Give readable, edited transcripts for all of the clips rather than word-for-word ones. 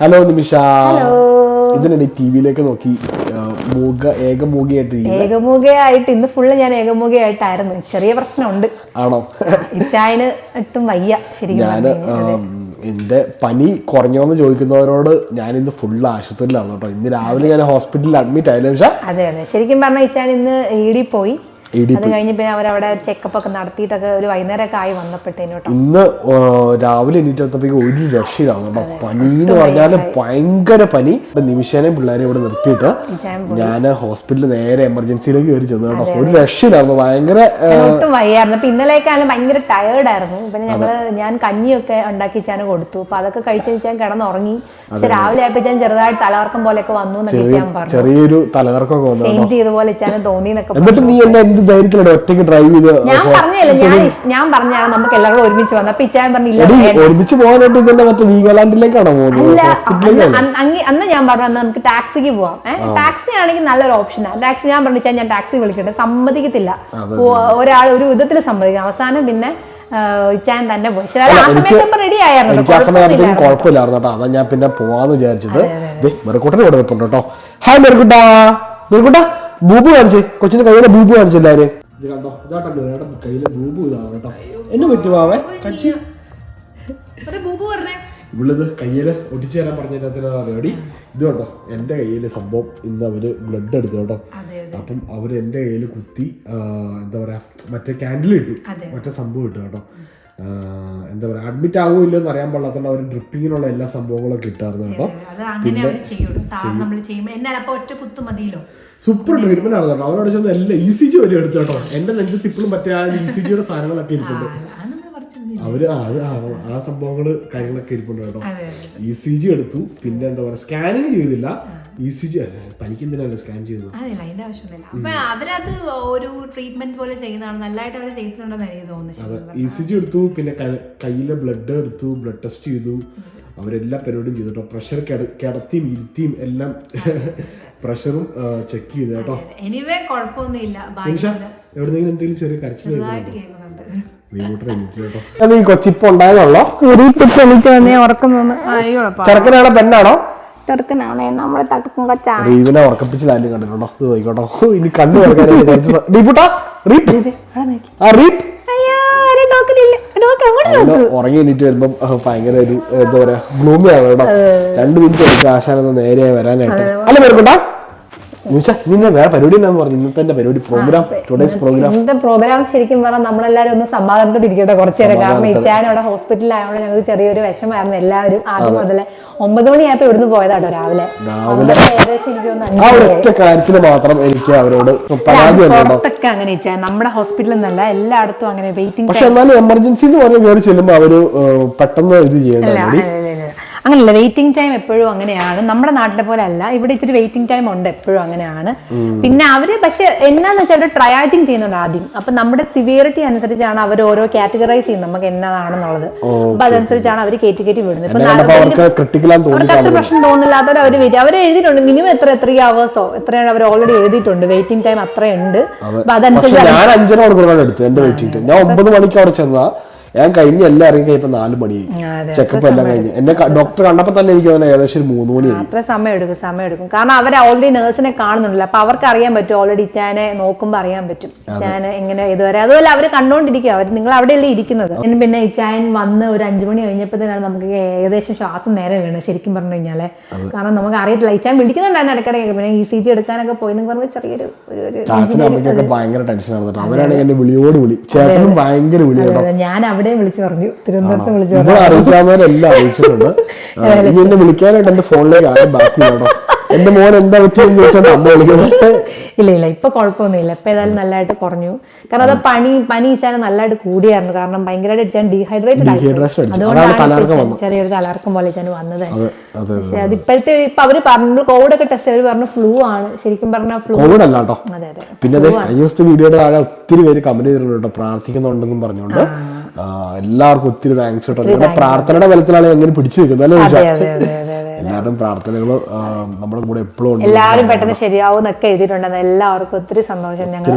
Hello നിമിഷ. ഇതിനെ ടിവിയിലേക്ക് നോക്കി ഏകമൂകയായിട്ട് ഇന്ന് ഫുള്ള് ഞാൻ ഏകമൂകയായിട്ടായിരുന്നു. ചെറിയ പ്രശ്നമുണ്ട്. ആണോ? ഇച്ചായന് ഒട്ടും വയ്യ. ശരിക്കും എന്റെ പനി കുറഞ്ഞോന്ന് ചോദിക്കുന്നവരോട് ഞാൻ ഇന്ന് ഫുള്ള് ആശുപത്രിയിലാണ് കേട്ടോ. ഇന്ന് രാവിലെ ഞാൻ ഹോസ്പിറ്റലിൽ അഡ്മിറ്റ് ആയില്ല. അതെ ശരിക്കും പറഞ്ഞാൽ ഇച്ചാൻ ഇന്ന് ഈടി പോയി. അത് കഴിഞ്ഞ് പിന്നെ അവരവിടെ ചെക്കപ്പ് ഒക്കെ നടത്തിയിട്ടൊക്കെ ഒരു വൈകുന്നേരമൊക്കെ ആയി വന്നപ്പോഴത്തേനോട്ടോ. ഇന്ന് രാവിലെ എണീറ്റപ്പോഴേക്കും ഒരു രക്ഷയിലാണ് കേട്ടോ. പനി എന്ന് പറഞ്ഞാല് ഭയങ്കര പനി. നിമിഷേനെയും പിള്ളേരെ ഇവിടെ നിർത്തിയിട്ട് ഞാൻ ഹോസ്പിറ്റലിൽ നേരെ എമർജൻസിയിലേക്ക് കയറി ചെന്നു കേട്ടോ. ഒരു രക്ഷയിലായിരുന്നു, ഭയങ്കര ഒട്ടും വയ്യായിരുന്നു. അപ്പൊ ഇന്നലെയൊക്കെയാണ് ഭയങ്കര ടയേർഡായിരുന്നു. പിന്നെ ഞാൻ കഞ്ഞിയൊക്കെ ഉണ്ടാക്കി ചാൻ കൊടുത്തു. അപ്പൊ അതൊക്കെ കഴിച്ചു ഞാൻ കിടന്നുറങ്ങി. പക്ഷെ രാവിലെ ആയപ്പോ ഞാൻ ചെറുതായിട്ട് തലകർക്കം പോലെയൊക്കെ വന്നു എന്നൊക്കെ ഞാൻ പറഞ്ഞു. ചെറിയൊരു തലകർക്കൊക്കെ വന്നു. സെയിം ചെയ്തപോലെ ചാൻ തോന്നി എന്നൊക്കെ. എന്നിട്ട് നീ എന്നെ എന്ത് ധൈര്യത്തിലൂടെ ഒറ്റയ്ക്ക് ഡ്രൈവ് ചെയ്ത്? ഞാൻ പറഞ്ഞാണ് നമുക്ക് എല്ലാവരും ഒരുമിച്ച് വന്നു. അപ്പൊ ഇച്ചാൻ പറഞ്ഞില്ല ഒരുമിച്ച് പോകാനായിട്ട് ഇതന്നെ മറ്റേ വീഗാലാൻഡിലേക്കാണോ പോകുന്നത്? അന്ന് ഞാൻ പറഞ്ഞു നമുക്ക് ടാക്സിക്ക് പോവാം. ടാക്സി ആണെങ്കിൽ നല്ലൊരു ഓപ്ഷനാണ്. ടാക്സി ഞാൻ പറഞ്ഞു ഞാൻ ടാക്സി വിളിക്കട്ടെ, സമ്മതിക്കത്തില്ല. ഒരാൾ ഒരു വിധത്തിൽ സമ്മതിക്കും. അവസാനം പിന്നെ ഇച്ചാൻ തന്നെ പോയി. റെഡി ആയിരുന്നു. എനിക്ക് ആ സമയത്ത് കുഴപ്പമില്ലായിരുന്നു കേട്ടോ. അതാ ഞാൻ പിന്നെ പോവാന്ന് വിചാരിച്ചത്. മെറുക്കുട്ടനെ ഇവിടെ വെപ്പുണ്ട് കേട്ടോ. ഹായ് മെറുക്കുട്ടാ. മെറുക്കുട്ടാ ബൂബു കാണിച്ചേ. കൊച്ചിന്റെ കയ്യിലെ ബൂബു കാണിച്ചെല്ലാരും. ഇത് കണ്ടോ, ഇതാട്ടോ കയ്യിലെ ബൂബു ഇതാണ് കേട്ടോ. എന്നെ പറ്റുവാവേ കഴിച്ച് ഇവിളിത് കയ്യില് ഒട്ടിച്ചു തരാൻ പറഞ്ഞതിനകത്ത് അറിയാടി. ഇത് കേട്ടോ എന്റെ കയ്യില് സംഭവം ഇന്ന് അവര് ബ്ലഡ് എടുത്തു കേട്ടോ. അപ്പം അവര് എന്റെ കയ്യില് കുത്തി എന്താ പറയാ മറ്റേ ക്യാൻഡിൽ ഇട്ടു, മറ്റേ സംഭവം ഇട്ടു കേട്ടോ. എന്താ പറയാ അഡ്മിറ്റ് ആകുമോ ഇല്ലെന്ന് അറിയാൻ പാടില്ലാത്തതുകൊണ്ട് അവർ ഡ്രിപ്പിങ്ങിനുള്ള എല്ലാ സംഭവങ്ങളൊക്കെ ഇട്ടായിരുന്നു കേട്ടോ. സൂപ്പർ ട്രീറ്റ്മെന്റ് ആണ് കേട്ടോ. അവരോട് ചെന്ന് എല്ലാം ECG വരെ എടുത്തു കേട്ടോ. എന്റെ നെഞ്ചത്ത് ഇപ്പോഴും മറ്റേ ആ ECGയുടെ സാധനങ്ങളൊക്കെ ഇരിപ്പുണ്ട്. അവര് ആ സംഭവങ്ങള് കാര്യങ്ങളൊക്കെ ഇരിപ്പുണ്ട് കേട്ടോ. ECG എടുത്തു. പിന്നെ എന്താ പറയാ സ്കാനിങ് ചെയ്തില്ല. ECG പനിക്ക് എന്തിനാണ് സ്കാൻ ചെയ്യുന്നത്? അവരത് ഒരു ട്രീറ്റ്മെന്റ് പോലെ ചെയ്യുന്നതാണ്. നല്ലതായിട്ട് അവർ ചെയ്തിട്ടുണ്ടെന്ന് എനിക്ക് തോന്നുന്നു. ECG എടുത്തു. പിന്നെ കയ്യിലെ ബ്ലഡ് എടുത്തു, ബ്ലഡ് ടെസ്റ്റ് ചെയ്തു. അവരെല്ലാ പരിപാടിയും ചെയ്തു കേട്ടോ. പ്രഷർ കിടത്തിയും ഇരുത്തിയും എല്ലാം പ്രഷറും ചെക്ക് ചെയ്തു കേട്ടോ. എവിടെന്നെങ്കിലും എന്തെങ്കിലും ചെറിയ കരച്ചിൽ ഈ കൊച്ചിപ്പോ ഉണ്ടായതുള്ളോ? ചെറുക്കനാണോ പെണ്ണാണോ? റീവിനെ ഉറക്കപ്പിച്ചില്ലാലും കണ്ടിട്ടുണ്ടോ? ഇത് നോക്കിക്കോട്ടോ. ഇനി കണ്ണു ഉറങ്ങി എണീറ്റ് വരുമ്പം ഭയങ്കര ഒരു എന്താ പറയാ ഗ്ലൂമി ആണ് കേട്ടോ. 2 മിനിറ്റ് എടുക്കും ആശാനൊന്ന് നേരെ വരാനായിട്ട്. അല്ല വരുമ്പോട്ടാ നിന്നെ വേറെ പരിപാടി എന്താന്ന് പറഞ്ഞു? ഇന്നത്തെ പരിപാടി പ്രോഗ്രാം ശരിക്കും പറഞ്ഞാൽ നമ്മളെല്ലാരും ഒന്ന് സമാധാനത്തോടിരിക്കട്ടെ കുറച്ചു നേരം. കാരണം ഇച്ചാൻ അവിടെ ഹോസ്പിറ്റലിൽ ആയതുകൊണ്ട് ഞങ്ങൾക്ക് ചെറിയൊരു വിഷമായിരുന്നു. എല്ലാവരും ആദ്യം മുതലേ 9 മണിയായപ്പോ ഇവിടുന്ന് പോയതാട്ടോ രാവിലെ. ഏകദേശം കാര്യത്തിന് മാത്രം എനിക്ക് അവരോട് പുറത്തൊക്കെ അങ്ങനെ ഇച്ചാൻ നമ്മുടെ ഹോസ്പിറ്റലിൽ നിന്നല്ല എല്ലായിടത്തും അങ്ങനെ വെയിറ്റിംഗ്. പക്ഷെ എന്നാലും എമർജൻസി എന്ന് പറഞ്ഞ് കയറി ചെല്ലുമ്പോ അവര് പെട്ടെന്ന് ഇത് ചെയ്യണ്ട. അങ്ങനെയല്ല, വെയിറ്റിംഗ് ടൈം എപ്പോഴും അങ്ങനെയാണ്. നമ്മുടെ നാട്ടിലെ പോലെ അല്ല, ഇവിടെ ഇച്ചിരി വെയിറ്റിംഗ് ടൈം ഉണ്ട്, എപ്പോഴും അങ്ങനെയാണ്. പിന്നെ അവര് പക്ഷെ എന്നാന്ന് വെച്ചാൽ അവർ ട്രയാജിങ് ചെയ്യുന്നുണ്ട് ആദ്യം. അപ്പൊ നമ്മുടെ സിവിയറിറ്റി അനുസരിച്ചാണ് അവർ ഓരോ കാറ്റഗറൈസ് ചെയ്യുന്നത് നമുക്ക് എന്നതാണെന്നുള്ളത്. അപ്പൊ അതനുസരിച്ചാണ് അവർ കയറ്റി വിടുന്നത്. അവർക്ക് അത്ര പ്രശ്നം തോന്നില്ലാത്തവർ അവർ എഴുതിയിട്ടുണ്ട് മിനിമം എത്ര 3 hours എത്രയാണ് അവർ ഓൾറെഡി എഴുതിയിട്ടുണ്ട്. വെയിറ്റിംഗ് ടൈം അത്രയുണ്ട്. അപ്പൊ അതനുസരിച്ച് ഞാൻ 9 മണിക്ക് അവിടെ ചെന്നാ ഞാൻ കഴിഞ്ഞ എല്ലാം ഇറങ്ങി കഴിഞ്ഞപ്പോ 4 മണിയായി. ചെക്കപ്പ് എല്ലാം കഴിഞ്ഞ് എന്നെ ഡോക്ടർ കണ്ടപ്പോ തന്നെ എനിക്ക് ഏകദേശം 3 മണിയായി. അത്ര സമയം എടുക്കും. കാരണം അവർ ഓൾറെഡി നേഴ്സിനെ കാണുന്നുണ്ടല്ലോ. അപ്പൊ അവർക്ക് അറിയാൻ പറ്റും, ഓൾറെഡി ഇച്ചാനെ നോക്കുമ്പോ അറിയാൻ പറ്റും ഇച്ചാന് എങ്ങനെ ഇതുവരെ. അതുപോലെ അവര് കണ്ടോണ്ടിരിക്കുക, അവർ നിങ്ങൾ അവിടെയല്ലേ ഇരിക്കുന്നത്. പിന്നെ ഇച്ചാൻ വന്ന് ഒരു 5 മണി കഴിഞ്ഞപ്പോഴത്തേനാണ് നമുക്ക് ഏകദേശം ശ്വാസം നേരെ വീണത് ശരിക്കും പറഞ്ഞു കഴിഞ്ഞാല്. കാരണം നമുക്ക് അറിയത്തില്ല, ഇച്ചാൻ വിളിക്കുന്നുണ്ടായിരുന്നു ഇടയ്ക്കിടയ്ക്ക്. പിന്നെ ECG എടുക്കാനൊക്കെ പോയി പറഞ്ഞ ചെറിയൊരു ഭയങ്കര ടെൻഷനാണ്. അവരാണെങ്കിൽ എന്നെ വിളിയോട് വിളി, ചേട്ടനും ഭയങ്കര വിളിയോട്. ഞാൻ അവിടെ വിളിച്ചു പറഞ്ഞു, തിരുവനന്തപുരത്ത് വിളിച്ചു പറഞ്ഞു. അറിയിക്കാവുന്നവരെല്ലാം അറിയിച്ചിട്ടുണ്ട്. എന്നെ വിളിക്കാനായിട്ട് എന്റെ ഫോണിലേക്ക് ആരും ബാക്കി വേണം. എന്റെ മോൻ എന്താ പറ്റിയെന്ന് ചോദിച്ചാൽ അമ്മ വിളിക്കുന്നത്. ഇല്ല ഇപ്പൊ കുഴപ്പമൊന്നുമില്ല. ഇപ്പൊ ഏതായാലും നല്ലതായിട്ട് കുറഞ്ഞു. കാരണം അത് പനി ഇച്ചാനും നല്ലതായിട്ട് കൂടിയായിരുന്നു. കാരണം ഭയങ്കരമായിട്ട് ഡീഹൈഡ്രേറ്റഡ് ആയിരുന്നു. അതുകൊണ്ടാണ് ചെറിയൊരു തലകർക്കം പോലെ ഇച്ചാൻ വന്നത്. പക്ഷെ അത് ഇപ്പോഴത്തെ ഇപ്പൊ അവര് പറഞ്ഞു കോവിഡ് ഒക്കെ ടെസ്റ്റ് അവർ പറഞ്ഞു ഫ്ലൂ ആണ്. ശരിക്കും പറഞ്ഞാൽ ഫ്ലൂ അല്ല കേട്ടോ. പിന്നെ വീഡിയോയുടെ താഴെ ഒത്തിരി പേര് കമന്റ് ചെയ്തിട്ടുണ്ട് പ്രാർത്ഥിക്കുന്നുണ്ടെന്നും പറഞ്ഞുകൊണ്ട്. എല്ലാവർക്കും ഒത്തിരി താങ്ക്സ് കേട്ടോ. പ്രാർത്ഥനയുടെ ബലത്തിലാണ് എങ്ങനെ പിടിച്ചു നിൽക്കുന്നത്. എല്ലാവരും പ്രാർത്ഥനകൾ നമ്മുടെ കൂടെ എപ്പോഴും ഉണ്ട്. എല്ലാവരും പെട്ടെന്ന് ശരിയാവും എന്നൊക്കെ എഴുതിയിട്ടുണ്ടെന്ന് എല്ലാവർക്കും ഒത്തിരി സന്തോഷം. ഞങ്ങൾ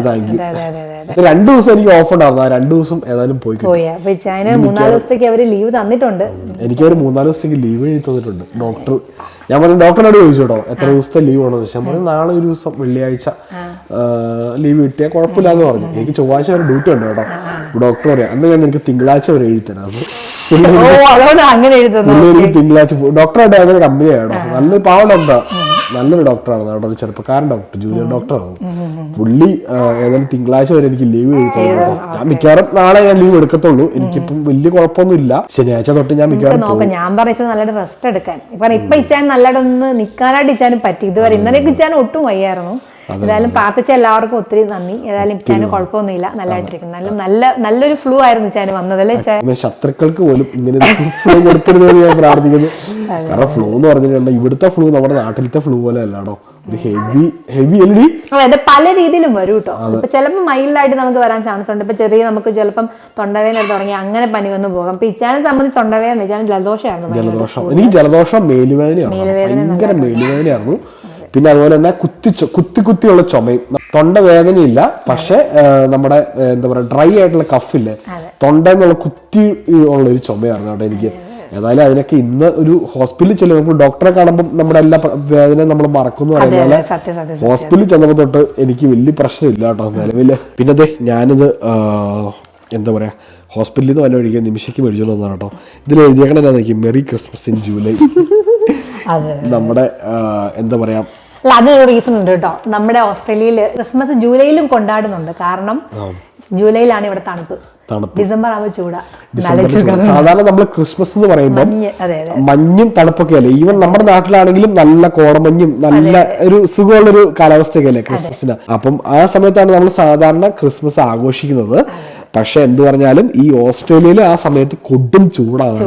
2 ദിവസം എനിക്ക് ഓഫ് ഉണ്ടായിരുന്നു. ആ 2 ദിവസം ഏതായാലും പോയി. അപ്പൊ ചൈന 3-4 ദിവസത്തേക്ക് അവര് ലീവ് തന്നിട്ടുണ്ട്. എനിക്ക് ഒരു 3-4 ദിവസത്തേക്ക് ലീവ് എഴുതി തന്നിട്ടുണ്ട് ഡോക്ടർ. ഞാൻ പറഞ്ഞു ഡോക്ടറിനോട് ചോദിച്ചു കേട്ടോ എത്ര ദിവസത്തെ ലീവ് ആണെന്ന് വെച്ചാൽ പറഞ്ഞു നാളെ ഒരു ദിവസം വെള്ളിയാഴ്ച ലീവ് കിട്ടിയാൽ കുഴപ്പമില്ലാന്ന് പറഞ്ഞു. എനിക്ക് ചൊവ്വാഴ്ച വരെ ഡ്യൂട്ടി ഉണ്ട് കേട്ടോ. ഡോക്ടർ പറയാം അന്ന് ഞാൻ എനിക്ക് തിങ്കളാഴ്ച വരെ എഴുതി തരാം. തിങ്കളാഴ്ച ഡോക്ടറായിട്ട് ഭയങ്കര കമ്പനിയാണ്. നല്ലൊരു പാവം എന്താ നല്ലൊരു ഡോക്ടറാണ് കേട്ടോ. ഒരു ചെറുപ്പക്കാരൻ ഡോക്ടർ, ജൂനിയർ ഡോക്ടറാണ് പുള്ളി. ഏതായാലും തിങ്കളാഴ്ച വരെ എനിക്ക് ലീവ് എഴുതി. ഞാൻ മിക്കവാറും നാളെ ഞാൻ ലീവ് എടുക്കത്തുള്ളൂ. എനിക്കിപ്പം വലിയ കുഴപ്പമൊന്നും ഇല്ല. ശനിയാഴ്ച തൊട്ട് ഞാൻ മിക്കവാറും ഞാൻ പറഞ്ഞു നല്ലൊരു റെസ്റ്റ് എടുക്കാൻ. ഇപ്പൊ ഇച്ചാൻ നല്ലതൊന്ന് നിൽക്കാനായിട്ട് ഇച്ചാനും പറ്റി. ഇതുവരെ ഇന്നലെയൊക്കെ ഇച്ചാനും ഒട്ടും വയ്യായിരുന്നു. ഏതായാലും പ്രാർത്ഥിച്ച എല്ലാവർക്കും ഒത്തിരി നന്ദി. ഏതായാലും ഇച്ചാനും കുഴപ്പമൊന്നുമില്ല, നല്ലതായിട്ടിരിക്കുന്നു. നല്ലൊരു ഫ്ലൂ ആയിരുന്നു ഇച്ചാനും വന്നതല്ലേ. ശത്രുക്കൾക്ക് പോലും ഇങ്ങനെ ഫ്ലൂ കൊടുത്തിരുന്നത് ഞാൻ പ്രാർത്ഥിക്കുന്നു. കാരണം ഫ്ലൂ എന്ന് പറഞ്ഞിട്ടുണ്ടെങ്കിൽ ഇവിടുത്തെ ഫ്ലൂ നമ്മുടെ നാട്ടിലത്തെ ഫ്ലൂ പോലെ അല്ലാടോ. ഒരു ഹെവി അല്ലേ. അതെ പല രീതിയിലും വരും കേട്ടോ. ഇപ്പൊ ചിലപ്പോൾ മൈൽഡായിട്ട് നമുക്ക് വരാൻ ചാൻസ് ഉണ്ട്. ഇപ്പൊ ചെറിയ നമുക്ക് ചിലപ്പം തൊണ്ടവേദന എടുത്ത് തുടങ്ങി അങ്ങനെ പനി വന്ന് പോകാം. ഇപ്പൊ ഇച്ചാനെ സംബന്ധിച്ച് തൊണ്ടവേദന ഇച്ചാനും ജലദോഷമായിരുന്നു. എനിക്ക് ജലദോഷം മേലുവേദനയായിരുന്നു. ഭയങ്കര മേലുവേദനയായിരുന്നു. പിന്നെ അതുപോലെ തന്നെ കുത്തിയുള്ള ചുമയും. തൊണ്ടവേദനയില്ല, പക്ഷെ നമ്മുടെ എന്താ പറയാ ഡ്രൈ ആയിട്ടുള്ള കഫില്ലേ തൊണ്ട എന്നുള്ള കുത്തി ഉള്ള ഒരു ചുമയായിരുന്നു കേട്ടോ എനിക്ക്. ഏതായാലും അതിനൊക്കെ ഇന്ന് ഒരു ഹോസ്പിറ്റലിൽ ചെല്ലുമ്പോൾ ഡോക്ടറെ കാണുമ്പോൾ നമ്മുടെ എല്ലാ വേദനയും നമ്മൾ മറക്കുന്നു പറയുന്നത് ഹോസ്പിറ്റലിൽ ചെന്നപ്പോൾ തൊട്ട് എനിക്ക് വലിയ പ്രശ്നമില്ല കേട്ടോ നിലവില്. പിന്നെ അതെ ഞാനിത് എന്താ പറയാ ഹോസ്പിറ്റലിൽ നിന്ന് വല്ല ഒഴിക്കാൻ നിമിഷയ്ക്ക് മേടിച്ചോണ്ട് വന്നതാണ് കേട്ടോ. ഇതിൽ എഴുതിയേക്കണേ മെറി ക്രിസ്മസ് ഇൻ ജൂലൈ. നമ്മുടെ എന്താ പറയാ അതിനൊരു റീസൺ ഉണ്ട് കേട്ടോ. നമ്മുടെ ഓസ്ട്രേലിയയില് ക്രിസ്മസ് ജൂലൈയിലും കൊണ്ടാടുന്നുണ്ട്. കാരണം ജൂലൈയിലാണ് ഇവിടെ തണുപ്പ്, ഡിസംബർ ആവുമ്പോൾ ചൂടാ. സാധാരണ നമ്മൾ ക്രിസ്മസ് എന്ന് പറയുമ്പോൾ മഞ്ഞും തണുപ്പൊക്കെ അല്ലേ. ഈവൻ നമ്മുടെ നാട്ടിലാണെങ്കിലും നല്ല കോടമഞ്ഞും നല്ല ഒരു സുഖമുള്ളൊരു കാലാവസ്ഥയൊക്കെ അല്ലേ ക്രിസ്മസിന്. അപ്പം ആ സമയത്താണ് നമ്മൾ സാധാരണ ക്രിസ്മസ് ആഘോഷിക്കുന്നത്. പക്ഷെ എന്ത് പറഞ്ഞാലും ഈ ഓസ്ട്രേലിയയിൽ ആ സമയത്ത് കൊടും ചൂടാണ്.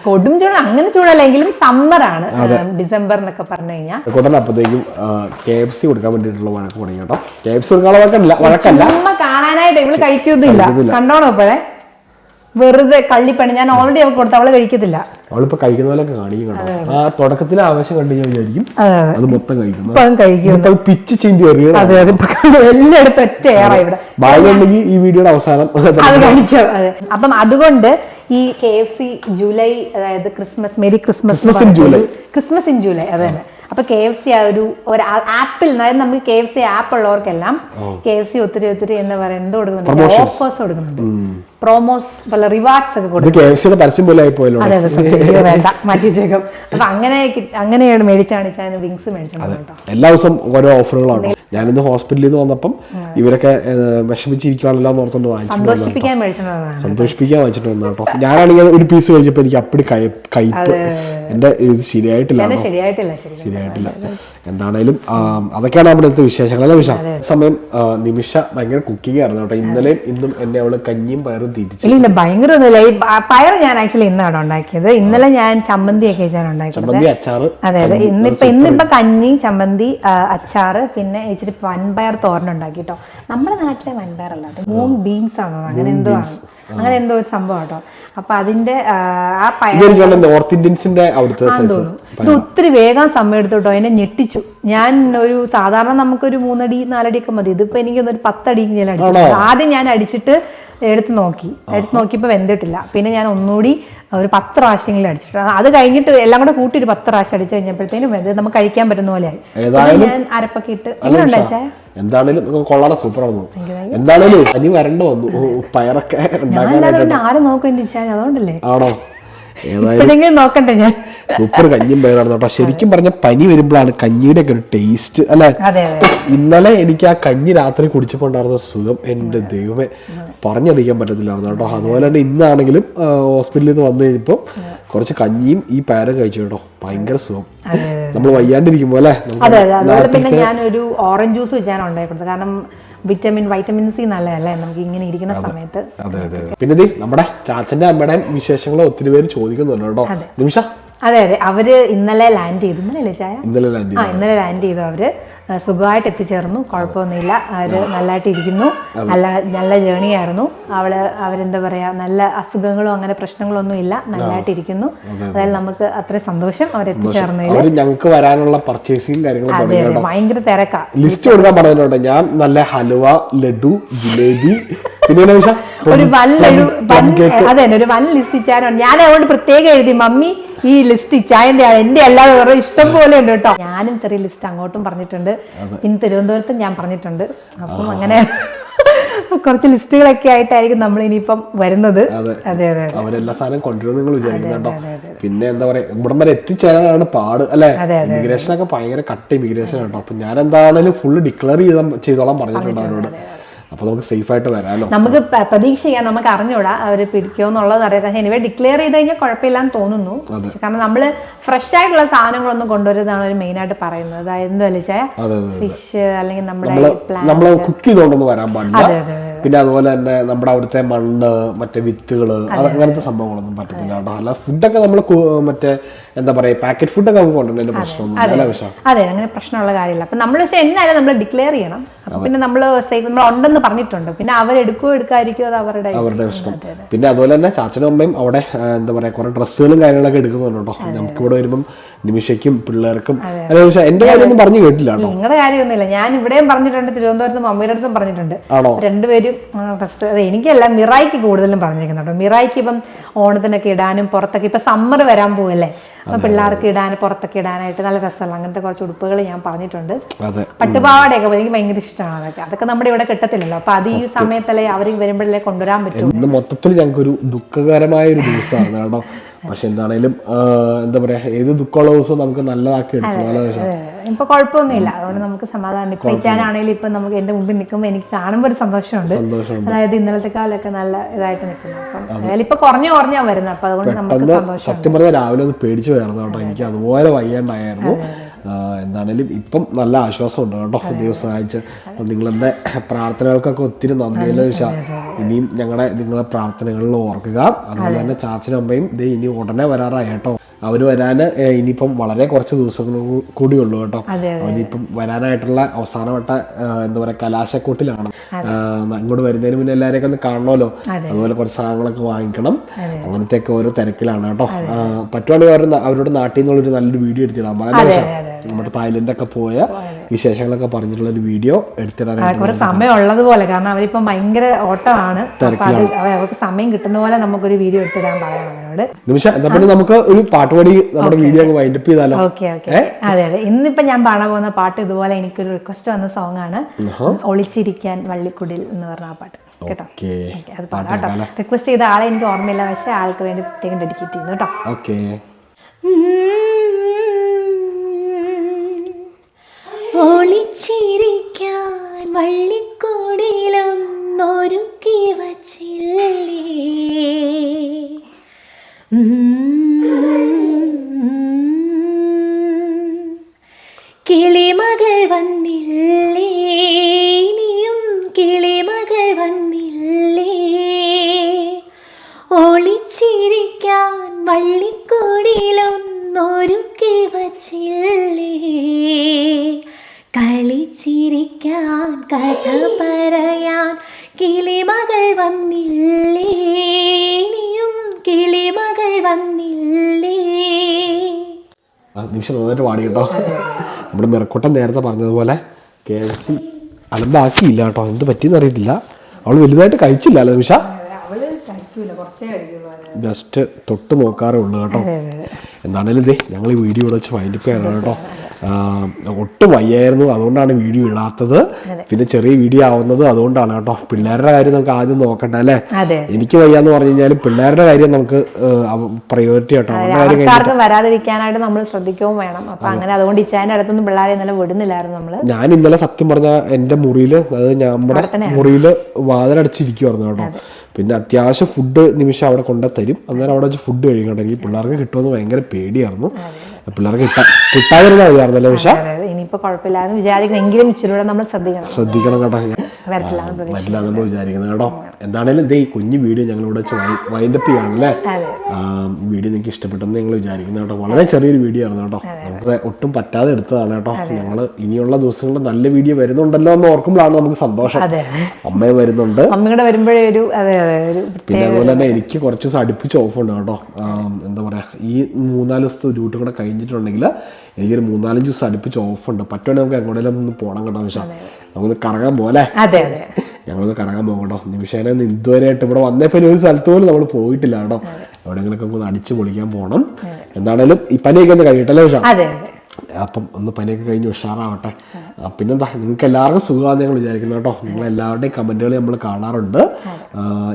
കൊടും ചൂട് അങ്ങനെ ചൂടല്ലെങ്കിലും സമ്മറാണ് ഡിസംബർ എന്നൊക്കെ പറഞ്ഞു കഴിഞ്ഞാൽ. ഉടനെ അപ്പോഴത്തേക്കും KFC കൊടുക്കാൻ വേണ്ടിയിട്ടുള്ള വഴക്ക് തുടങ്ങി കേട്ടോ. KFC കൊടുക്കാനുള്ള വഴക്കല്ല, കാണാനായിട്ട് ഇവള് കഴിക്കൊന്നുമില്ല. കണ്ടോണോ ഇപ്പോഴേ വെറുതെ കള്ളിപ്പണി. ഞാൻ ഓൾറെഡി അവൾക്ക് കൊടുത്ത അവള് കഴിക്കത്തില്ല. അവളിപ്പോ കഴിക്കുന്ന പോലൊക്കെ കാണിക്കും കേട്ടോ. ആ തുടക്കത്തിലെ ആവശ്യം കണ്ടു ഞാൻ വിചാരിക്കും അത് മൊത്തം കഴിക്കും. പിച്ച് ചീന്തി എറിയണം. എല്ലായിടത്തും ഒറ്റ ഏറാ ഇവിടെ. ഭാഗ്യമുണ്ടെങ്കിൽ ഈ വീഡിയോയുടെ അവസാനം അത് കഴിക്കാം. അപ്പം അതുകൊണ്ട് ഈ KFC ജൂലൈ, അതായത് Christmas, merry Christmas in July അത് തന്നെ. അപ്പൊ KFC ഒരു ആപ്പിൽ, അതായത് നമുക്ക് KFC ആപ്പ് ഉള്ളവർക്കെല്ലാം KFC ഒത്തിരി എന്താ പറയാ എന്ത് കൊടുക്കുന്നുണ്ട്, ഓഫേഴ്സ് കൊടുക്കുന്നുണ്ട്, പ്രോമോസ് പോലെ റിവാർഡ്സ് ഒക്കെ കൊടുക്കും. അതെ വേണ്ട മാറ്റിച്ചേക്കും. അപ്പൊ അങ്ങനെയാണ് മേടിച്ചാണ് വിങ്സ് മേടിച്ചോണ്ട്. എല്ലാ ദിവസം ഓരോ ഓഫറുകളാണ്. ഞാനിന്ന് ഹോസ്പിറ്റലിൽ നിന്ന് വന്നപ്പം ഇവരൊക്കെ വിഷമിച്ചിരിക്കുകയാണല്ലോ എന്ന് ഓർത്തോണ്ട് സന്തോഷിപ്പിക്കാൻ വാങ്ങിച്ചിട്ട് വന്ന കേട്ടോ. ഞാനാണെങ്കിൽ ഒരു പീസ് കഴിച്ചപ്പോ എനിക്ക് അപ്പടി കയ്പ്. എന്റെ ഇത് ശരിയായിട്ടില്ല. എന്താണേലും അതൊക്കെയാണ് നമ്മുടെ അടുത്ത വിശേഷങ്ങൾ. സമയം നിമിഷ ഭയങ്കര കുക്കിംഗ് ആയിരുന്നു കേട്ടോ. ഇന്നലെയും ഇന്നും എന്നെ അവള് കഞ്ഞിയും പയറും തീറ്റിച്ചു. ഇല്ല ഭയങ്കര ഒന്നുമില്ല. ഈ പയർ ഞാൻ ആക്ച്വലി ഇന്നാണ് ഉണ്ടാക്കിയത്. ഇന്നലെ ഞാൻ ചമ്മന്തിയൊക്കെ ഉണ്ടാക്കിയത്. അച്ചാറ്. അതെ ഇന്നിപ്പോ കഞ്ഞി, ചമ്മന്തി, അച്ചാറ്, പിന്നെ ഇച്ചിരി വൻപയർ തോരൻ ഉണ്ടാക്കി കേട്ടോ. നമ്മുടെ നാട്ടിലെ വൻപയർ അല്ല കേട്ടോ, മൂൺ ബീൻസ് ആണ്, അങ്ങനെ എന്തോ ഒരു സംഭവം കേട്ടോ. അപ്പൊ അതിന്റെ ആ പയർ നോർത്ത് ഇന്ത്യൻസിന്റെ ഇത് ഒത്തിരി വേഗം സമയം എടുത്തോട്ടോ. എന്നെ ഞെട്ടിച്ചു. ഞാൻ ഒരു സാധാരണ നമുക്കൊരു 3 അടി 4 അടിയൊക്കെ മതി. ഇതിപ്പോ എനിക്കൊന്നൊരു 10 അടിക്ക് ഞാൻ അടിച്ചു. ആദ്യം ഞാൻ അടിച്ചിട്ട് എടുത്ത് നോക്കിയപ്പോൾ വെന്തിട്ടില്ല. പിന്നെ ഞാൻ ഒന്നുകൂടി ഒരു 10 പ്രാവശ്യങ്ങളിൽ അടിച്ചിട്ട് അത് കഴിഞ്ഞിട്ട് എല്ലാം കൂടെ കൂട്ടി ഒരു 10 പ്രാവശ്യം അടിച്ചു കഴിഞ്ഞപ്പോഴത്തേനും നമുക്ക് കഴിക്കാൻ പറ്റുന്ന പോലെ ആയി. ഞാൻ അരപ്പൊക്കെ ഇട്ട് ഉണ്ടാച്ചാ എന്താണേലും കൊള്ളാടെ സൂപ്പറാണ്. എന്താണേലും പനി വരണ്ട വന്നു. പയറൊക്കെ ആരും നോക്കാൻ അതുകൊണ്ടല്ലേ ആണോ? നോക്കട്ടെ ഞാൻ. സൂപ്പർ കഞ്ഞിയും പയറാണ് കേട്ടോ. ശരിക്കും പറഞ്ഞ പനി വരുമ്പോഴാണ് കഞ്ഞിയുടെ ഒക്കെ ഒരു ടേസ്റ്റ് അല്ലെ. ഇന്നലെ എനിക്ക് ആ കഞ്ഞി രാത്രി കുടിച്ചപ്പോൾ ഉണ്ടായിരുന്ന സുഖം എന്റെ ദൈവമേ പറഞ്ഞറിയിക്കാൻ പറ്റത്തില്ലായിരുന്നു കേട്ടോ. അതുപോലെ തന്നെ ഇന്നാണെങ്കിലും ഹോസ്പിറ്റലിൽ നിന്ന് വന്നു കഴിഞ്ഞപ്പോൾ കുറച്ച് കഞ്ഞിയും ഈ പയറും കഴിച്ചു കേട്ടോ. ഭയങ്കര സുഖം. നമ്മൾ വയ്യാണ്ടിരിക്കുമ്പോ അല്ലെ. പിന്നെ ഞാനൊരു ഓറഞ്ച് ജ്യൂസ് വെച്ചാണ് ഉണ്ടാക്കുന്നത്. കാരണം വൈറ്റമിൻ സി നല്ലതല്ലേ നമുക്ക് ഇങ്ങനെ ഇരിക്കുന്ന സമയത്ത്. പിന്നെ നമ്മുടെ ചാച്ചന്റെ അമ്മയുടെയും വിശേഷങ്ങൾ ഒത്തിരി പേര് ചോദിക്കുന്നുണ്ട് കേട്ടോ. നിമിഷ അതെ അവര് ഇന്നലെ ലാൻഡ് ചെയ്തു. ഇന്നലെ ലാൻഡ് ചെയ്തു അവര്. സുഖമായിട്ട് എത്തിച്ചേർന്നു, കുഴപ്പമൊന്നുമില്ല. അവർ നല്ലതായിട്ട് ഇരിക്കുന്നു. നല്ല ജേണി ആയിരുന്നു. അവരെന്താ പറയാ, നല്ല അസുഖങ്ങളോ അങ്ങനെ പ്രശ്നങ്ങളൊന്നും ഇല്ല, നല്ലതായിട്ട് ഇരിക്കുന്നു. അതായത് നമുക്ക് അത്രയും സന്തോഷം അവരെത്തിച്ചേർന്നതിൽ. ഞങ്ങൾക്ക് വരാനുള്ള പർച്ചേസിംഗ് കാര്യങ്ങളും ഭയങ്കര തിരക്കാ. ലിസ്റ്റ് കൊടുക്കാൻ പറഞ്ഞിട്ടുണ്ട്. ഞാൻ നല്ല ഹലുവ, ലഡു, ജിലേബി, പിന്നെ ഒരു ഒരു വൻ ലിസ്റ്റ് ഇച്ചാനുണ്ട്. ഞാൻ അതുകൊണ്ട് പ്രത്യേകം എഴുതി, മമ്മി ഈ ലിസ്റ്റ് ഇച്ചായന്റെ എന്റെ അല്ലാതെ വേറെ ഇഷ്ടം പോലെ ഉണ്ട് കേട്ടോ. ഞാനും ചെറിയ ലിസ്റ്റ് അങ്ങോട്ടും പറഞ്ഞിട്ടുണ്ട്, ഇന്ന് തിരുവനന്തപുരത്തും ഞാൻ പറഞ്ഞിട്ടുണ്ട്. അപ്പം അങ്ങനെ കുറച്ച് ലിസ്റ്റുകളൊക്കെ ആയിട്ടായിരിക്കും നമ്മൾ ഇനിയിപ്പം വരുന്നത്. അതെ അതെ, അവരെല്ലാ സാധനം കൊണ്ടുവരും നിങ്ങൾ വിചാരിക്കുന്നുണ്ടോ. പിന്നെ എന്താ പറയാ, ഇവിടം വരെ എത്തിച്ചേരാനാണ് പാട് അല്ലെ. ഇമിഗ്രേഷൻ ഒക്കെ ഭയങ്കര കട്ട ഇമിഗ്രേഷൻ കേട്ടോ. അപ്പൊ ഞാൻ എന്താണെങ്കിലും ഫുള്ള് ഡിക്ലെയർ ചെയ്തോളാം പറഞ്ഞിട്ടുണ്ട് അവരോട്. അപ്പൊ നമുക്ക് സേഫ് ആയിട്ട് വരാമല്ലോ. നമുക്ക് പ്രതീക്ഷ ചെയ്യാം, നമുക്ക് അറിഞ്ഞൂടാ അവര് പിടിക്കോ എന്നുള്ളത് അറിയാം. എനിവേ ഡിക്ലെയർ ചെയ്ത് കഴിഞ്ഞാൽ കുഴപ്പമില്ലാന്ന് തോന്നുന്നു. കാരണം നമ്മള് ഫ്രഷ് ആയിട്ടുള്ള സാധനങ്ങളൊന്നും കൊണ്ടുവരുന്നതാണ് ഒരു മെയിൻ ആയിട്ട് പറയുന്നത്. അതായത് എന്താ വെച്ചാൽ ഫിഷ് അല്ലെങ്കിൽ നമ്മള് കുക്ക് ചെയ്തോണ്ടൊന്നും വരാൻ പാടില്ല. പിന്നെ അതുപോലെ തന്നെ നമ്മുടെ അവിടുത്തെ മണ്ണ്, മറ്റേ വിത്തുകള്, അങ്ങനത്തെ സംഭവങ്ങളൊന്നും പറ്റത്തില്ല കേട്ടോ. അല്ല ഫുഡൊക്കെ നമ്മള് മറ്റേ എന്താ പറയാ, പാക്കറ്റ് ഫുഡൊക്കെ നമുക്ക് കൊണ്ടുവരുന്നതിന്റെ പ്രശ്നമൊന്നും അതെ, അങ്ങനെ പ്രശ്നമുള്ള കാര്യമില്ല. അപ്പൊ നമ്മൾ പക്ഷെ എന്നാലും നമ്മൾ ഡിക്ലെയർ ചെയ്യണം. പിന്നെ നമ്മൾ ഉണ്ടെന്ന് പറഞ്ഞിട്ടുണ്ട്. പിന്നെ അവരെടുക്കോ എടുക്കാതിരിക്കോ അത് അവരുടെ പ്രശ്നം. പിന്നെ അതുപോലെ തന്നെ ചാച്ചനും അമ്മയും അവിടെ എന്താ പറയാ കുറെ ഡ്രസ്സുകളും കാര്യങ്ങളൊക്കെ എടുക്കുന്നുണ്ട് കേട്ടോ. നമുക്ക് ഇവിടെ വരുമ്പം നിമിഷയ്ക്കും പിള്ളേർക്കും. എന്റെ കാര്യമൊന്നും പറഞ്ഞു കേട്ടില്ല കേട്ടോ. നിങ്ങളുടെ കാര്യമൊന്നുമില്ല, ഞാൻ ഇവിടെയും പറഞ്ഞിട്ടുണ്ട്, തിരുവനന്തപുരത്തും അമ്മയുടെ അടുത്തും പറഞ്ഞിട്ടുണ്ട്. രണ്ടുപേരും ഡ്രസ്സ്, എനിക്കല്ല മിറായിക്ക് കൂടുതലും പറഞ്ഞേക്കുന്നുണ്ടോ. മിറായിക്ക് ഇപ്പം ഓണത്തിനൊക്കെ ഇടാനും പുറത്തൊക്കെ ഇപ്പൊ സമ്മർ വരാൻ പോവല്ലേ, അപ്പൊ പിള്ളേർക്ക് ഇടാനും പുറത്തൊക്കെ ഇടാനായിട്ട് നല്ല രസമല്ല. അങ്ങനത്തെ കുറച്ച് ഉടുപ്പുകൾ ഞാൻ പറഞ്ഞിട്ടുണ്ട്. പട്ടുപാവാടയൊക്കെ എനിക്ക് ഭയങ്കര ഇഷ്ടമാണ്. അതൊക്കെ നമ്മുടെ ഇവിടെ കിട്ടത്തില്ലല്ലോ. അപ്പൊ അത് ഈ സമയത്തല്ലേ അവർ വരുമ്പോഴല്ലേ കൊണ്ടുവരാൻ പറ്റും. മൊത്തത്തിൽ ഞങ്ങൾക്ക് ഒരു ദുഃഖകരമായ ഒരു ദിവസമാണ് കേട്ടോ. പക്ഷെ എന്താണേലും എന്താ പറയാ, ഏത് ദുഃഖമുള്ള ദിവസവും നമുക്ക് നല്ലതാക്കി എടുക്കണം. ഇപ്പൊ കുഴപ്പമൊന്നുമില്ല, അതുകൊണ്ട് നമുക്ക് സമാധാനം. ഇപ്പൊ ഇച്ചാനാണെങ്കിലും ഇപ്പൊ നമുക്ക് എന്റെ മുമ്പിൽ നിൽക്കുമ്പോൾ എനിക്ക് കാണുമ്പോൾ ഒരു സന്തോഷമുണ്ട്. അതായത് ഇന്നലത്തെ കാലമൊക്കെ നല്ല ഇതായിട്ട് നിൽക്കുന്നു. അപ്പം ഇപ്പൊ കുറഞ്ഞാ വരുന്നത്. അപ്പൊ അതുകൊണ്ട് നമുക്ക് സന്തോഷം. സത്യം പറഞ്ഞാൽ രാവിലെ ഒന്ന് പേടിച്ചു പോയിരുന്നു കേട്ടോ. എനിക്ക് അതുപോലെ വയ്യാണ്ടായിരുന്നു. എന്താണേലും ഇപ്പം നല്ല ആശ്വാസമുണ്ട് കേട്ടോ. ദൈവം സഹായിച്ച്. നിങ്ങളുടെ പ്രാർത്ഥനകൾക്കൊക്കെ ഒത്തിരി നന്ദിയല്ലോ. ഇനിയും നിങ്ങളെ പ്രാർത്ഥനകളിൽ ഓർക്കുക. അതുപോലെ തന്നെ ചാച്ചനും അമ്മയും ഇനി ഉടനെ വരാറായി കേട്ടോ. അവര് വരാന് ഇനിയിപ്പം വളരെ കുറച്ച് ദിവസങ്ങൾ കൂടി ഉള്ളൂ കേട്ടോ. അവരിപ്പം വരാനായിട്ടുള്ള അവസാനവട്ട എന്താ പറയാ കലാശക്കൂട്ടിലാണ്. ഇങ്ങോട്ട് വരുന്നതിന് മുന്നേ എല്ലാവരെയൊക്കെ ഒന്ന് കാണണമല്ലോ. അതുപോലെ കുറച്ച് സാധനങ്ങളൊക്കെ വാങ്ങിക്കണം. അങ്ങനത്തെ ഒക്കെ ഓരോ തിരക്കിലാണ് കേട്ടോ. പറ്റുവാണെങ്കിൽ അവരുടെ നാട്ടിൽ നിന്നുള്ളൊരു നല്ലൊരു വീഡിയോ എടുത്തിടാം. നമ്മുടെ തായ്ലൻഡൊക്കെ പോയ വിശേഷങ്ങളൊക്കെ പറഞ്ഞിട്ടുള്ള ഒരു വീഡിയോ എടുത്തിടാനായിട്ട് സമയം ഉള്ളതുപോലെ. കാരണം അവരിപ്പം ഭയങ്കര ഓട്ടമാണ്. അവർക്ക് സമയം കിട്ടുന്ന പോലെ നമുക്കൊരു വീഡിയോ എടുത്തിടാൻ പറയാം അവരോട്. നിമിഷം എന്താ പിന്നെ നമുക്ക് ഒരു പാട്ടുപാടി നമ്മുടെ വീഡിയോ അങ്ങ് വൈൻഡപ്പ് ചെയ്താലോ? ഓക്കെ. അതെ. ഇന്നിപ്പോ ഞാൻ പാടാൻ പോകുന്ന പാട്ട് ഇതുപോലെ എനിക്കൊരു റിക്വസ്റ്റ് വന്ന സോങ് ആണ്, ഒളിച്ചിരിക്കാൻ വള്ളിക്കുടിൽ എന്ന് പറഞ്ഞ ആ പാട്ട് കേട്ടോ. അത് പാടാം കേട്ടോ. റിക്വസ്റ്റ് ചെയ്ത ആളെ എനിക്ക് ഓർമ്മയില്ല, പക്ഷെ ആൾക്ക് വേണ്ടി പ്രത്യേകം ഡെഡിക്കേറ്റ് ചെയ്യുന്നു കേട്ടോ. ഓക്കെ. ഒളിച്ചിരിക്കാൻ വള്ളിക്കൂടിലൊന്നൊരുക്കി വച്ചില്ലേ, കിളിമകൾ വന്നില്ലേ, ഇനിയും കിളിമകൾ വന്നില്ലേ, ഒളിച്ചിരിക്കാൻ വള്ളിക്കൂടിലൊന്നൊരുക്കി വച്ചില്ലേ, കളിച്ചിരിക്കാൻ കഥ പറയാൻ കിളിമകൾ വന്നില്ലേ, ഇനിയും കിളിമകൾ വന്നില്ലേ. നിമിഷം നന്നായിട്ട് പാടി കേട്ടോ. നമ്മുടെ മെറക്കോട്ടൻ നേരത്തെ പറഞ്ഞതുപോലെ KFC അലമ്പാക്കിയില്ല കേട്ടോ. എന്ത് പറ്റിയെന്ന് അറിയത്തില്ല. അവള് വലുതായിട്ട് കഴിച്ചില്ല അല്ല നിമിഷ, ജസ്റ്റ് തൊട്ട് നോക്കാറേ ഉള്ളു കേട്ടോ. എന്താണേലും ഞങ്ങൾ ഈ വീഡിയോ ഇവിടെ വെച്ച് വൈൻഡപ്പ് ചെയ്യണം കേട്ടോ. ഒട്ടും വയ്യായിരുന്നു, അതുകൊണ്ടാണ് വീഡിയോ ഇടാത്തത്. പിന്നെ ചെറിയ വീഡിയോ ആവുന്നത് അതുകൊണ്ടാണ് കേട്ടോ. പിള്ളേരുടെ കാര്യം നമുക്ക് ആദ്യം നോക്കണ്ട അല്ലേ. എനിക്ക് വയ്യാന്ന് പറഞ്ഞു കഴിഞ്ഞാലും പിള്ളേരുടെ കാര്യം നമുക്ക് പ്രയോറിറ്റി കേട്ടോ. വരാതിരിക്കാനായിട്ട് നമ്മൾ ശ്രദ്ധിക്കുകയും വേണം. അപ്പൊ അങ്ങനെ അതുകൊണ്ട് ഇച്ചാന്റെ അടുത്തൊന്നും പിള്ളേരെ ഇന്നലെ വിടുന്നില്ലായിരുന്നു നമ്മള്. ഞാൻ ഇന്നലെ സത്യം പറഞ്ഞ എന്റെ മുറിയില്, അതായത് നമ്മുടെ മുറിയില് വാതിലടച്ചിരിക്കുവായിരുന്നു കേട്ടോ. പിന്നെ അത്യാവശ്യം ഫുഡ് നിമിഷം അവിടെ കൊണ്ടുതരും. അന്നേരം അവിടെ വെച്ച് ഫുഡ് കഴിക്കണ്ട. എനിക്ക് പിള്ളേർക്ക് കിട്ടുമെന്ന് ഭയങ്കര പേടിയായിരുന്നു. പിള്ളേർക്ക് കിട്ടാതിരുന്ന മതിയായിരുന്നല്ലേ നിമിഷ. ഇനിയിപ്പോ കുഴപ്പമില്ലാന്ന് വിചാരിക്കണം, എങ്കിലും ഇച്ചിരി നമ്മൾ ശ്രദ്ധിക്കണം കേട്ടോ. വരില്ല നമ്മൾ വിചാരിക്കുന്നത് കേട്ടോ. എന്താണേലും ഇതേ ഈ കുഞ്ഞു വീഡിയോ ഞങ്ങളിവിടെ വെച്ച് വൈൻഡപ്പ് ചെയ്യാണല്ലേ. ഈ വീഡിയോ നിങ്ങൾക്ക് ഇഷ്ടപ്പെട്ടെന്ന് ഞങ്ങൾ വിചാരിക്കുന്നു കേട്ടോ. വളരെ ചെറിയൊരു വീഡിയോ ആയിരുന്നു കേട്ടോ. നമുക്ക് ഒട്ടും പറ്റാതെ എടുത്തതാണ് കേട്ടോ. ഞങ്ങൾ ഇനിയുള്ള ദിവസങ്ങളിൽ നല്ല വീഡിയോ വരുന്നുണ്ടല്ലോ എന്ന് ഓർക്കുമ്പോഴാണ് നമുക്ക് സന്തോഷം. അമ്മയെ വരുന്നുണ്ട്, അമ്മയുടെ വരുമ്പോഴേ ഒരു പിന്നെ അതുപോലെ തന്നെ എനിക്ക് കുറച്ച് ദിവസം അടുപ്പിച്ച് ഓഫ് ഉണ്ട് കേട്ടോ. എന്താ പറയാ, ഈ 3-4 ദിവസത്തെ ഡ്യൂട്ടി കൂടെ കഴിഞ്ഞിട്ടുണ്ടെങ്കിൽ എനിക്കൊരു 3-4 ദിവസം അടുപ്പിച്ച് ഓഫ് ഉണ്ട്. പറ്റുവാണെങ്കിൽ നമുക്ക് എങ്ങോട്ടെങ്കിലും ഒന്ന് പോകണം കേട്ടോ. നിമിഷം നമുക്കൊന്ന് കറങ്ങാൻ പോലെ, ഞങ്ങളൊന്ന് കറങ്ങാൻ പോകും കേട്ടോ. നിമിഷേനെ ഇതുവരെയായിട്ട് ഇവിടെ വന്നപ്പോൾ ഒരു സ്ഥലത്ത് പോലും നമ്മൾ പോയിട്ടില്ല കേട്ടോ. എവിടെയെങ്കിലൊക്കെ ഒന്ന് അടിച്ച് പൊളിക്കാൻ പോകണം. എന്താണേലും ഈ പനിയൊക്കെ ഒന്ന് കഴിയട്ടല്ലേ നിമിഷം? അപ്പം ഒന്ന് പനിയൊക്കെ കഴിഞ്ഞ് ഉഷാറാവട്ടെ. പിന്നെന്താ, നിങ്ങൾക്ക് എല്ലാവർക്കും സുഖമാണെന്ന് ഞങ്ങൾ വിചാരിക്കുന്നു കേട്ടോ. നിങ്ങൾ എല്ലാവരുടെയും കമന്റുകൾ നമ്മൾ കാണാറുണ്ട്.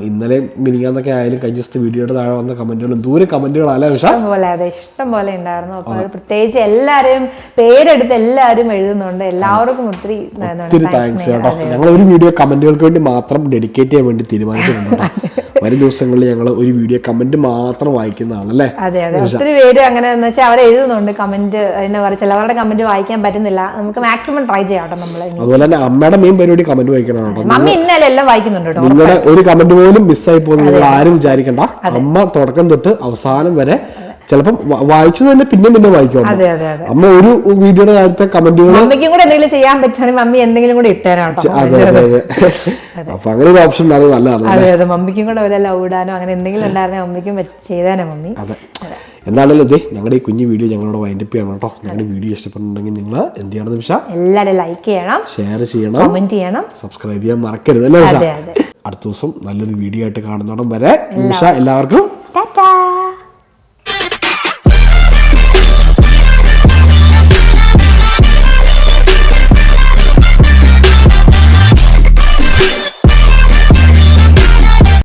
ഇന്നലെ മിനിങ്ങാന്നൊക്കെ ആയാലും കഴിഞ്ഞ ദിവസത്തെ വീഡിയോയുടെ താഴെ വന്ന കമന്റുകൾ ദൂരെ കമന്റുകളല്ലേ ഇഷ്ടം പോലെ ഉണ്ടായിരുന്നു. അപ്പോൾ പ്രത്യേകിച്ച് എല്ലാവരെയും പേരെടുത്ത് എല്ലാവരും എഴുതുന്നുണ്ട്. എല്ലാവർക്കും ഒത്തിരി താങ്ക്സ് കേട്ടോ. ഞങ്ങൾ ഒരു വീഡിയോ കമന്റുകൾക്ക് വേണ്ടി മാത്രം ഡെഡിക്കേറ്റ് ചെയ്യാൻ വേണ്ടി തീരുമാനിച്ചിട്ടുണ്ട് കേട്ടോ. വരും ദിവസങ്ങളിൽ ഞങ്ങൾ ഒരു വീഡിയോ കമന്റ് മാത്രം വായിക്കുന്നതാണല്ലേ. അതെ, ഒത്തിരി പേര് അങ്ങനെ വെച്ചാൽ അവർ എഴുതുന്നുണ്ട് കമന്റ്. എന്താ പറയുക, ചിലവരുടെ കമന്റ് വായിക്കാൻ പറ്റുന്നില്ല. നമുക്ക് മാക്സിമം ട്രൈ ചെയ്യാം കേട്ടോ. നമ്മൾ അതുപോലെ തന്നെ അമ്മയുടെ മെയിൻ പരിപാടി കമന്റ് വായിക്കണം കേട്ടോ. മമ്മി ഇന്നലെ എല്ലാം വായിക്കുന്നുണ്ട് കേട്ടോ. നിങ്ങളുടെ ഒരു കമന്റ് പോലും മിസ്സായി പോകുന്നത് നിങ്ങൾ ആരും വിചാരിക്കണ്ട. അമ്മ തുടക്കം തൊട്ട് അവസാനം വരെ ചിലപ്പം വായിച്ചു തന്നെ പിന്നെ വായിക്കും. അമ്മ ഒരു വീഡിയോയുടെ അടുത്ത കമന്റുകൾ മമ്മിക്കും കൂടെ എന്തെങ്കിലും ചെയ്യാൻ പറ്റുകയാണെങ്കിൽ മമ്മി എന്തെങ്കിലും കൂടെ ഇട്ടുതരാം. അപ്പൊ അങ്ങനെ ഒരു ഓപ്ഷൻ ഉണ്ടാകുന്നത് നല്ലതാണ്. അതെ, മമ്മിക്കും കൂടെ ഒരു ലവ് ഇടാനോ അങ്ങനെ എന്തെങ്കിലും ഉണ്ടായിരുന്നെ മമ്മിക്കും ചെയ്താനേ മമ്മി. അതെ, എന്താണല്ലോ ഇതേ ഞങ്ങളുടെ ഈ കുഞ്ഞു വീഡിയോ ഞങ്ങളോട് വൈൻഡപ്പ് ചെയ്യണം കേട്ടോ. ഞങ്ങളുടെ വീഡിയോ ഇഷ്ടപ്പെടുന്നുണ്ടെങ്കിൽ നിങ്ങൾ എന്ത് ചെയ്യണം നിമിഷം? എല്ലാവരും ലൈക്ക് ചെയ്യണം, ഷെയർ ചെയ്യണം, കമന്റ് ചെയ്യണം, സബ്സ്ക്രൈബ് ചെയ്യാൻ മറക്കരുത് അല്ലേ. അടുത്ത ദിവസം നല്ലൊരു വീഡിയോ ആയിട്ട് കാണുന്നോടം വരെ നിമിഷ എല്ലാവർക്കും